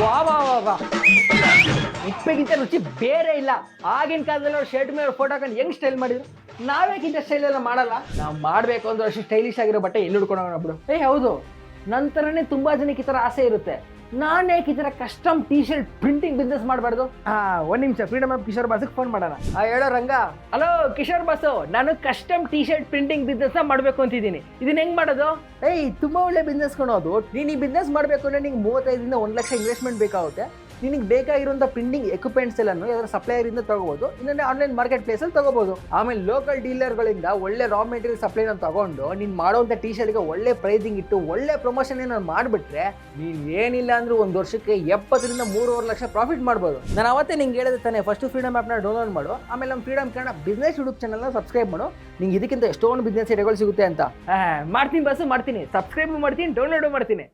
ವಾ ವಾ ವಾ ವಾ ಇಪ್ಪಗಿಂತ ರುಚಿ ಬೇರೆ ಇಲ್ಲ. ಆಗಿನ ಕಾಲದಲ್ಲಿ ಅವ್ರು ಶರ್ಟ್ ಮೇಲೆ ಫೋಟೋ ಹಾಕೊಂಡು ಹೆಂಗ್ ಸ್ಟೈಲ್ ಮಾಡಿದ್ರು, ನಾವೇಕಿಂತ ಸ್ಟೈಲ್ ಎಲ್ಲ ಮಾಡಲ್ಲ. ನಾವು ಮಾಡಬೇಕು ಅಂದ್ರೆ ಅಷ್ಟು ಸ್ಟೈಲಿಶ್ ಆಗಿರೋ ಬಟ್ಟೆ ಎಲ್ಲಿ ಹುಡ್ಕೊಂಡೋಗೋಣ ಬಿಡು. ಹೌದು, ನಂತರನೇ ತುಂಬಾ ಜನಕ್ಕೆ ಈ ಥರ ಆಸೆ ಇರುತ್ತೆ. ನಾನೇ ಈ ಥರ custom T shirt printing business ಮಾಡಬಾರ್ದು. ಒಂದ್ ನಿಮಿಷ, ಫ್ರೀಡಮ್ ಆಫ್ ಕಿಶೋರ್ ಬಾಸ್ಗೆ ಫೋನ್ ಮಾಡೋಣ. ಹೇಳೋ ರಂಗ. ಹಲೋ ಕಿಶೋರ್ ಬಾಸು, ನಾನು custom T shirt printing business ಮಾಡಬೇಕು ಅಂತಿದ್ದೀನಿ. ಇದನ್ನ ಹೆಂಗ್ ಮಾಡೋದು? ತುಂಬಾ ಒಳ್ಳೆ ಬಿಸ್ನೆಸ್ ಕೊಡೋದು. ನೀನು ಈ ಬಿಸ್ನೆಸ್ ಮಾಡಬೇಕು ಅಂದ್ರೆ ನಿಂಗೆ 35ರಿಂದ 1 ಲಕ್ಷ ಇನ್ವೆಸ್ಟ್ಮೆಂಟ್ ಬೇಕಾಗುತ್ತೆ. ನಿನಗೆ ಬೇಕಾಗಿರುವಂಥ ಪ್ರಿಂಟಿಂಗ್ ಎಕ್ವಿಪ್ಮೆಂಟ್ಸ್ ಎಲ್ಲಾನು ಯಾವ್ದಾದ್ರು ಸಪ್ಲೈಯರಿಂದ ತಗೋಬಹುದು, ಇನ್ನೊಂದು ಆನ್ಲೈನ್ ಮಾರ್ಕೆಟ್ ಪ್ಲೇಸಲ್ಲಿ ತಗೋಬಹುದು. ಆಮೇಲೆ ಲೋಕಲ್ ಡೀಲರ್ಗಳಿಂದ ಒಳ್ಳೆ ರಾ ಮೆಟೀರಿಯಲ್ ಸಪ್ಲೈನ ತಗೊಂಡು ನೀನು ಮಾಡುವಂಥ ಟೀ ಶರ್ಟ್ಗೆ ಒಳ್ಳೆ ಪ್ರೈಸಿಂಗ್ ಇಟ್ಟು ಒಳ್ಳೆ ಪ್ರಮೋಷನ್ ಏನಾದ್ರು ಮಾಡಿಬಿಟ್ರೆ ನೀನು ಏನಿಲ್ಲ ಅಂದ್ರೂ ಒಂದು ವರ್ಷಕ್ಕೆ 70ರಿಂದ 3.5 ಲಕ್ಷ ಪ್ರಾಫಿಟ್ ಮಾಡ್ಬೋದು. ನಾನು ಅವತ್ತೇ ನಿಂಗೆ ಹೇಳಿದೆ ತಾನೆ, ಫಸ್ಟ್ ಫ್ರೀಡಮ್ ಆ್ಯಪ್ನ ಡೌನ್ಲೋಡ್ ಮಾಡು, ಆಮೇಲೆ ನಮ್ಮ ಫ್ರೀಡಮ್ ಕನ್ನಡ ಬಿಸ್ನೆಸ್ ಯೂಟ್ಯೂಬ್ ಚಾನಲ್ನ ಸಬ್ಸ್ಕ್ರೈಬ್ ಮಾಡು. ನಿಂಗೆ ಇದಕ್ಕಿಂತ ಎಷ್ಟೊಂದು ಬಿಸ್ನೆಸ್ ಐಡಿಯಾಗಳು ಸಿಗುತ್ತೆ ಅಂತ. ಮಾಡ್ತೀನಿ ಬಸ್ಸು, ಮಾಡ್ತೀನಿ, ಸಬ್ಸ್ಕ್ರೈಬ್ ಮಾಡ್ತೀನಿ, ಡೌನ್ಲೋಡು ಮಾಡ್ತೀನಿ.